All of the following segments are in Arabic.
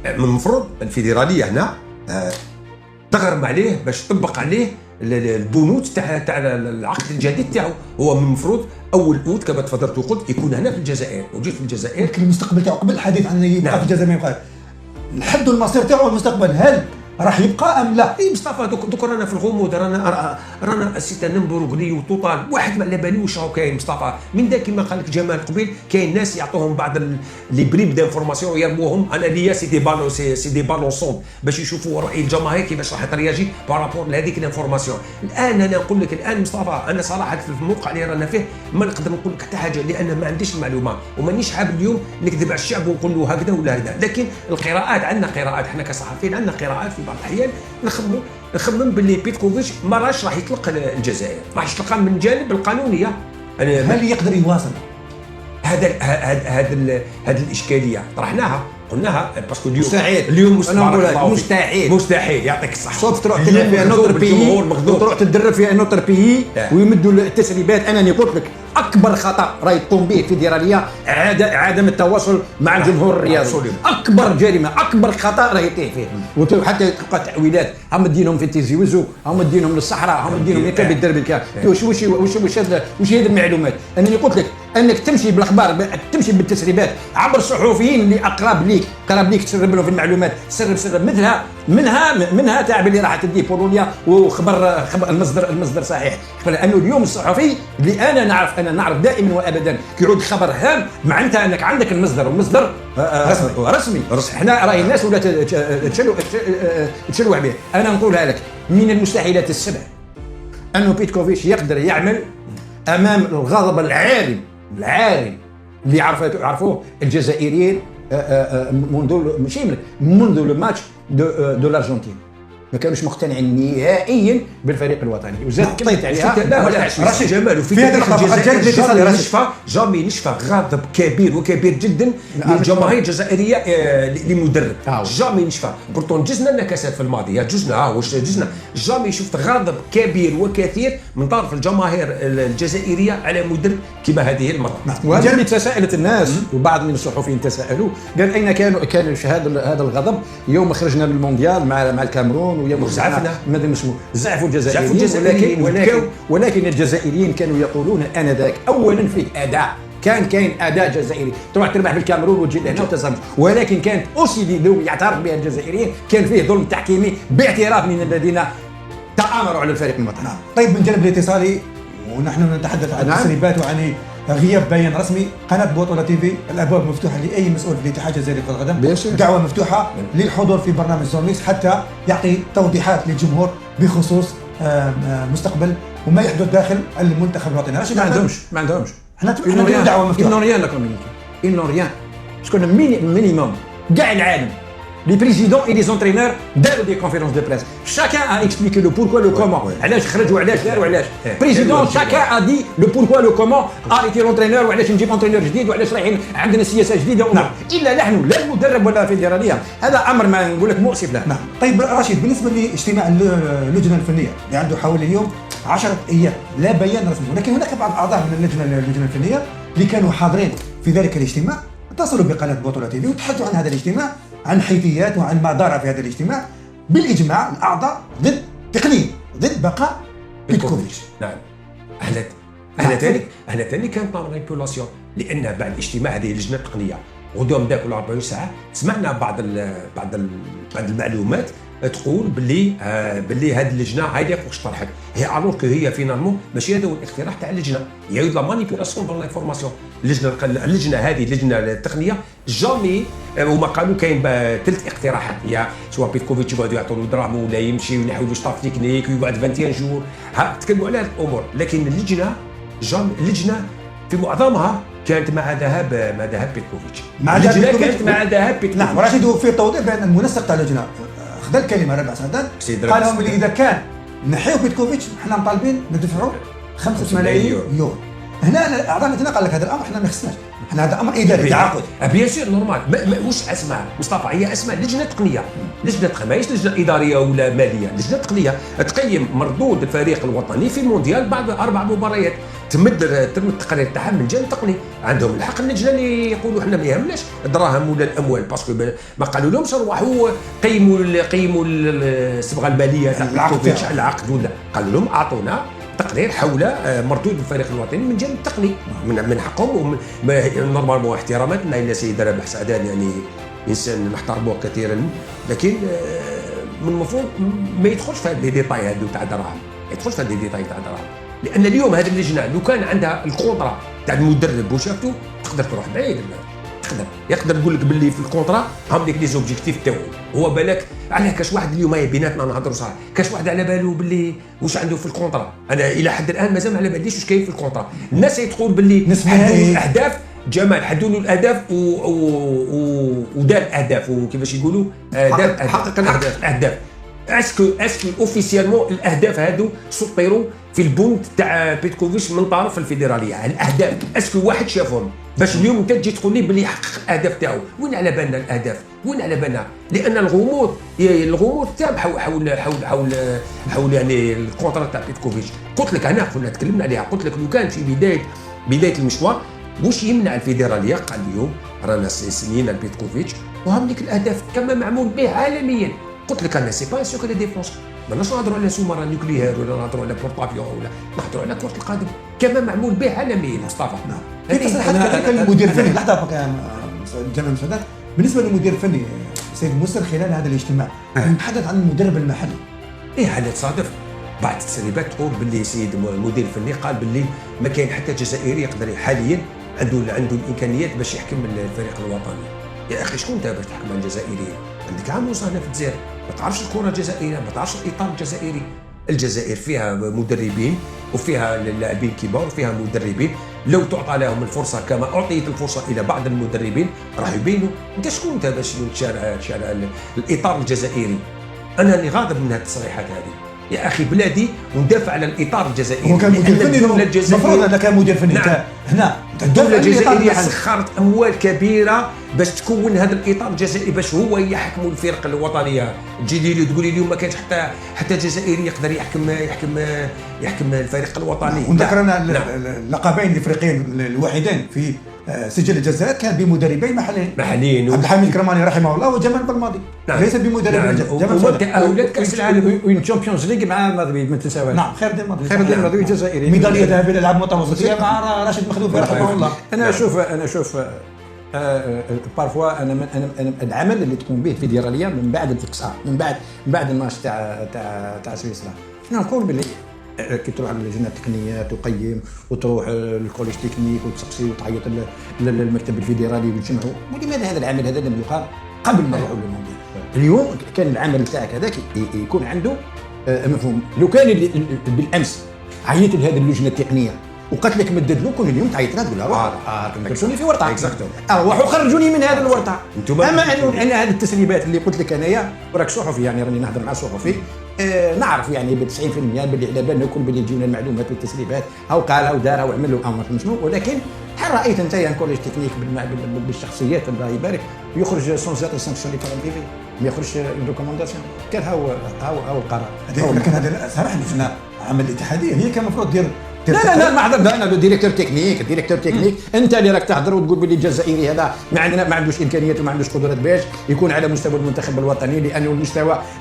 من المفروض الفيدراليه هنا تغرم عليه باش تطبق عليه البنود تاع العقد الجديد تاعو. هو من المفروض اول اوت كما تفضلت وقلت يكون هنا في الجزائر، وجيت في الجزائر. لكن المستقبل تاعو قبل الحديث عن يبقى في الجزائر ما يبقى الحد والمصير تاعو المستقبل، هل راح يبقى ام لا؟ اي مصطفى دوك رانا في الغموض، رانا اسيت نمبروغلي وطوطال، واحد ما على بالي واش راهو كاين مصطفى. من ذاك كما قال لك جمال قبيل، كاين ناس يعطوهم بعض لي بريب دانفورماسيون ويرموهم. انا ليا سي دي بالونسون باش يشوفوا راي الجماهير كيفاش راح ترياجي بارابور لهذيك الانفورماسيون. الان انا نقول لك الان مصطفى، انا صراحه في الموقع اللي رانا فيه ما نقدر نقول لك حتى حاجه، لان ما عنديش المعلومه ومانيش حاب اليوم نكذب على الشعب ونقول له هكذا ولا هكذا. لكن القراءات عندنا قراءات، احنا كصحفيين عندنا قراءات في بعض الاحيان نخمم باللي بيتكوفيتش ما راح يطلق الجزائر، راح يطلقها من الجانب القانونيه. هل يقدر يواصل؟ هذا الاشكاليه طرحناها قلناها باسكو اليوم مستحيل يعطيك الصحه. صوت تروح تلعب في نوتر بيي وتروح تدرب في نوتر بيي ويمدوا التسريبات. انا قلت لك اكبر خطا راهي تقوم به الفيدراليه عدم التواصل مع الجمهور الرياضي. اكبر جريمه، اكبر خطا راهي يطيح فيه. وحتى تلقى تاويلات، هم مدينهم في تيزي وزو، هم مدينهم للصحراء، هم مدينهم يكاب الدرب الكا. وش هذه المعلومات؟ انني قلت لك انك تمشي بالاخبار، تمشي بالتسريبات عبر الصحفيين اللي اقرب ليك تسرب لهم في المعلومات. سرب منها تاع اللي راح تدي بولونيا وخبر المصدر صحيح. لانه اليوم الصحفي اللي انا نعرف دائما وابدا كي يعود خبر هام معناتها انك عندك المصدر، والمصدر رسمي. احنا راهي الناس ولا تشلوح به. انا نقولها لك من المستحيلات السبع انه بيتكوفيتش يقدر يعمل امام الغضب العارم اللي يعرفوه الجزائريين منذ الماتش دو الارجنتين. ما كانوش مقتنعين نهائيا بالفريق الوطني. وزاد كلمت عليها راشد جمال في الجزائر جامي نشفى غضب كبير جدا للجماهير الجزائريه لمدرب. جامي نشفى بورتون جزنا النكسات في الماضي، جزنا جامي شفت غضب كبير وكثير من طرف الجماهير الجزائريه على مدرب كما هذه المره. وجاني تساءلت الناس وبعض من الصحفيين تساءلوا، قال اين كان هذا الغضب يوم خرجنا من المونديال مع الكاميرون ويوم زعفنا ماذا اسمه زعفوا الجزائريين. ولكن الجزائريين كانوا يقولون انذاك اولا فيه اداء، كان كاين اداء جزائري، تروح تربح بالكاميرون وتجي لهنا وتزمت. ولكن كانت اوسي يعترف بها الجزائريين، كان فيه ظلم تحكيمي باعتراف من الذين تآمروا على الفريق الوطني. طيب من جانب الاتصالي ونحن نتحدث عن التسريبات وعن غياب بيان رسمي، قناه بطوله تي في الابواب مفتوحه لاي مسؤول في الاتحاد الجزائري لكره القدم، دعوه مفتوحه للحضور في برنامج زوميكس حتى يعطي توضيحات للجمهور بخصوص مستقبل وما يحدث داخل المنتخب الوطني. ما عندهمش احنا دعوه مفتوحه. ils n'ont rien à communiquer, ils n'ont rien. parce que le minimum كاع العالم les présidents et les entraîneurs داروا des conférences de presse, chacun a expliqué le pourquoi le comment. علاش خرج وعلاش دار وعلاش président chacun a dit le pourquoi le comment arrêter l'entraîneur وعلاش نجيب انترينور جديد وعلاش رايحين عندنا سياسه جديده. الا نحن لا المدرب ولا الفيدراليه، هذا امر ما نقول لك مؤسف له. طيب رشيد، بالنسبه لاجتماع اللجنه الفنيه اللي عنده حوالي اليوم 10 ايام لا بيان رسمي، ولكن هناك بعض اعضاء من اللجنه الفنيه اللي كانوا حاضرين في ذلك الاجتماع اتصلوا بقناه بطوله تي في وتحدثوا عن هذا الاجتماع، عن حيثيات وعن ما دار في هذا الاجتماع. بالاجماع الاعضاء ضد تقنين، ضد بقاء بيتكوفيتش. نعم. اهلا ثاني كانت مانيبيولاسيون، لان بعد الاجتماع هذه اللجنه التقنيه غدوه ذاك 24 ساعه سمعنا بعض المعلومات تقول باللي هذه اللجنه هذه واش طرحت هي الوغ كو هي فينالمون ماشي هذا هو الاقتراح تاع اللجنه، هي لا مانيبيولاسيون دون لانفورماسيون. اللجنه هذه اللجنه التقنيه جامي هما قالوا كاين ثلاث اقتراحات، هي سواء بيتكوفيتش يقعدوا يعطوا له دراهم ولا يمشي وينحوا ستاف تكنيك ويقعد 21 جور، تكلموا على هذه الامور. لكن اللجنه في معظمها كانت مع ذهاب بيتكوفيتش. كانت مع ذهاب بيتكوفيتش. نعم. رشيد في توضيح بان المنسق تاع اللجنه خذ الكلمه ربع سعدان، قال لهم اذا كان نحيو بيتكوفيتش احنا مطالبين ندفعوا 5 ملايين يورو. هنا اعضاء اللجنه قال لك هذا الامر احنا ما خصناش، احنا هذا امر اداري تعاقد. بيان سور نورمال، مش اسماء مصطفى، هي اسماء لجنه تقنيه، لجنه تقنيه ماهيش لجنه اداريه ولا ماليه، لجنه تقنيه تقيم مردود الفريق الوطني في المونديال بعد 4 مباريات، تمد التقرير تاعها من الجانب التقني. عندهم الحق اللجنه اللي يقولوا احنا ما يهمناش الدراهم ولا الاموال، باسكو ما قالوا لهمش روحوا قيموا الصبغه الماليه تاع العقد ولا، قالوا لهم اعطونا تقرير حول مردود الفريق الوطني من جانب التقني، من حقهم. نورمالمون احتراماتنا الى سيد رابح سعدان، يعني انسان نحترمه كثيرا، لكن من المفروض ما يدخلش في هذه ديتاي هذو تاع الدراهم، ما يدخلش في هذه ديتاي تاع الدراهم، لان اليوم هذه اللجنه لو كان عندها الكونطرا تاع المدرب وشافته تقدر تروح بعيد، يقدر يقول لك باللي في الكونطرا هم ديك لي زوبجيكتيف تاعو، هو بالك علاه كاش واحد اليوم بيناتنا نهضروا صح، كاش واحد على باله باللي واش عنده في الكونطرا. انا الى حد الان مازال ما على باليش واش كاين في الكونطرا. الناس تقول باللي حدوا الاهداف، جمال حدوا له الاهداف ودار الاهداف وكيفاش يقولوا حقق الاهداف. اسكو اوفيسيالمون الاهداف هادو سطروا في البوند تاع بيتكوفيتش من طرف الفيدراليه، الاهداف اسكو واحد شافهم باش اليوم انت تجي تقول لي باللي يحقق الاهداف تاعو؟ وين على بالنا الاهداف؟ وين على بالنا؟ لان الغموض تام حول يعني الكونترا تاع بيتكوفيتش. قلت لك انا كنا تكلمنا عليها، قلت لك لو كان في بدايه المشوار واش يمنع الفيدراليه قال اليوم رانا سنين بيتكوفيتش وهم ديك الاهداف كما معمول به عالميا. قلت لك انا سي با سوكري ديفونس، ماناش نهضروا على سومرا نوكليير ولا نهضروا على بورتافيون ولا نهضروا على كرة القدم كما معمول به عالميا مصطفى. كيف تصل حتى المدير الفني لحظه جمال مسعدات، بالنسبه للمدير الفني سيد موسى خلال هذا الاجتماع نتحدث عن المدرب المحلي. هذا تصادف بعض التسريبات تقول باللي سيد المدير الفني قال باللي ما كاين حتى جزائري يقدر حاليا عنده الامكانيات باش يحكم الفريق الوطني. يا اخي شكون انت باش تحكم على الجزائريين؟ عندك عاموس هنا في الجزائر ما تعرفش الكره الجزائريه، ما تعرفش الاطار الجزائري. الجزائر فيها مدربين وفيها لاعبين كبار وفيها مدربين، لو تعطى لهم الفرصه كما اعطيت الفرصه الى بعض المدربين راح يبينوا. انت شكون انت باش تشارع الاطار الجزائري؟ انا اللي غاضب من هذه التصريحات هذه يا اخي بلادي، وندافع على الاطار الجزائري. هو كان مدير فني المفروض انك كان مدير فني. نعم. هنا الدولة الجزائرية سخرت أموال كبيرة باش تكون هذا الإطار الجزائري باش هو يحكم الفرق الوطنية. تجي لي تقولي اليوم ما كانش حتى جزائري يقدر يحكم الفريق الوطني. وذكرنا اللقبين الافريقيين الوحيدين في سجل الجزائر كان بمدربين محليين عبد الحميد كرماني رحمه الله وجمال بالماضي. نعم. ليس بمدربين. تأهلات كأس العالم والشامبيونز ليغ مع مدريد ما تنساوش. نعم خير الدين مدريد الجزائري. ميدالية ذهبية للألعاب المتوسطية مع راشد مخلوف رحمه الله. انا اشوف بارفوا انا العمل اللي تقوم به الفيدراليه من بعد الاقصاء، من بعد الماتش تاع سويسرا، احنا نقول باللي كي تروح للجنه التقنيه تقيم وتروح للكوليج تكنيك وتسقسي وتعيط للمكتب الفيدرالي وتجمعوا، ولماذا هذا العمل هذا لم يقام قبل ما نروحوا للمونديال؟ اليوم كان العمل تاعك هذاك يكون عنده مفهوم. لو كان بالامس عيط لهذه اللجنه التقنيه وقالت لك مدد له، كون اليوم تعيط لها تقول لها كنتوني في ورطه روحوا خرجوني من هذا الورطه. اما انا هذه التسريبات اللي قلت لك انايا وراك صحفي، يعني راني نهضر مع صحفي نعرف يعني ب 90% باللي على بالنا يكون باللي تجينا المعلومات والتسريبات هاو قالها ودارها وعمل له امر شنو، ولكن هل رايت انت يعني كوليج تكنيك بالشخصيات الله يبارك يخرج سون زات سانكسيوني بار البيفي، ما يخرجش ريكومونداسيون؟ كان هاو القرار. لكن هذا صراحه احنا عمل الاتحاديه هي كان المفروض دير لا ما حضر انا ديريكتور تكنيك انت اللي راك تهضر وتقول باللي الجزائري هذا ما عندوش امكانيات وما عندوش قدرات باش يكون على مستوى المنتخب الوطني، لانه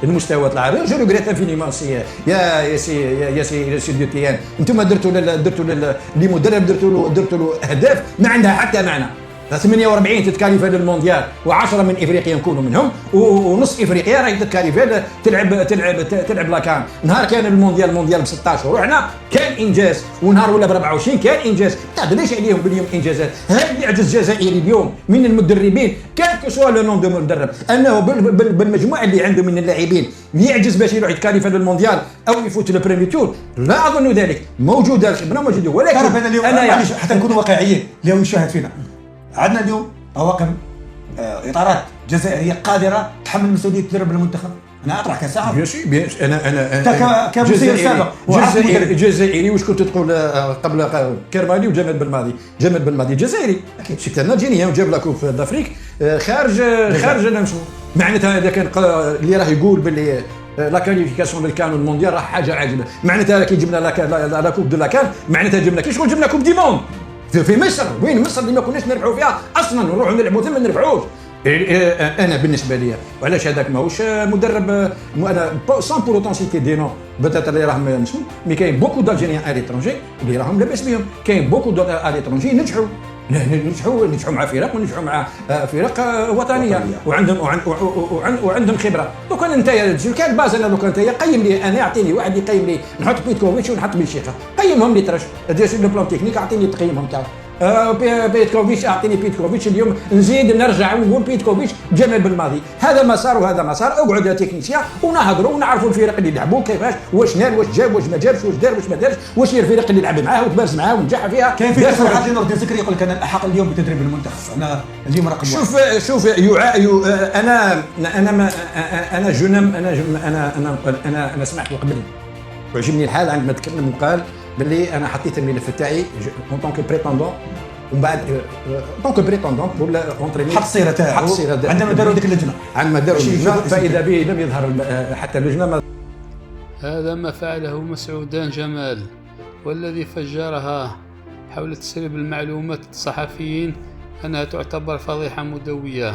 المستوى طلع. جو ريغريت انفينيمون سي يا سي ديوتيان، انتم درتوا لمدرب درتوا له اهداف ما عندها حتى معنى. 48 تتكاليفا للمونديال و10 من افريقيا نكونوا منهم، ونص افريقيا راهي تتكاليفا تلعب لاكان. نهار كان المونديال ب 16 وحنا كان انجاز، ونهار ولا ب 24 كان انجاز. تعدليش عليهم باليوم انجازات. هذا اللي عجز الجزائري اليوم من المدربين كان كسوا لو نون دو مدرب، انه بالمجموعه اللي عنده من اللاعبين يعجز باش يروح يتكاليفا للمونديال او يفوت البريمي تور. لا اظن ذلك، موجوده الخبره موجوده، ولكن انا حتى نكونوا واقعيين اليوم يشاهد فينا عندنا اليوم طواقم اطارات جزائريه قادره تحمل مسؤوليه تدرب المنتخب انا اطرح كصحفي. بيان سور انا كمسير سابق جزائري. واش كنت تقول قبل كرمالي وجمال بالماضي؟ جمال بالماضي جزائري اكيد. شفت انا جيني وجاب لا كوب دافريك خارج نمشو. معناتها اذا كان اللي راه يقول باللي لا كاليفيكاسيون للكان المونديال راه حاجه عاجبه، معناتها كي جبنا لا كوب دو لا كان معناتها جبنا كي شغل جبنا كوب دي موند في مصر. وين مصر اللي ما كناش نربحوا فيها اصلا، نروحوا نلعبوا ثم ما نربحوش. انا بالنسبه لي وعلاش هذاك ماهوش مدرب انا سان بور اوتون سيتي دي نو بتات اللي راهم نسمو، مي كاين بوكو دالجيريان ا ليترونجي اللي راهم لاباس بهم، كاين بوكو ا ليترونجي نجحوا مع فرق ونجحوا مع فرق وطنيه وعندهم خبره. لو كان انت كان باز انا لو كان انت قيم لي انا، اعطيني واحد يقيم لي، نحط بيتكوفيتش ونحط بلشيخه، قيمهم لي ترش دير لو بلان تكنيك، اعطيني تقييمهم تاعو. بيتكوفيتش اعطيني بيتكوفيتش اليوم، نزيد نرجع ونقول بيتكوفيتش جمال بالماضي، هذا مسار وهذا مسار. اقعد يا تكنيسيان ونهضروا ونعرفوا الفرق اللي لعبوا كيفاش، واش نال واش جاب واش ما جابش، واش دار واش ما دارش، واش هي الفرق اللي لعب معاه وتبارز معاه ونجح فيها. كاين في تصريحات نور الدين سكري يقول لك انا الاحق اليوم بتدريب المنتخب، انا اليوم رقم واحد. شوف انا جنم انا سمعت قبل وعجبني الحال عندما تكلم وقال باللي انا حطيت الملف تاعي اون طونك بريتوندون، ومن بعد طونك بريتوندون ولا اونتريني حط السيره تاعو عندما داروا ديك اللجنه، فاذا به لم يظهر حتى اللجنه. هذا ما فعله مسعودان جمال، والذي فجرها حول تسريب المعلومات الصحفيين أنها تعتبر فضيحة مدوية.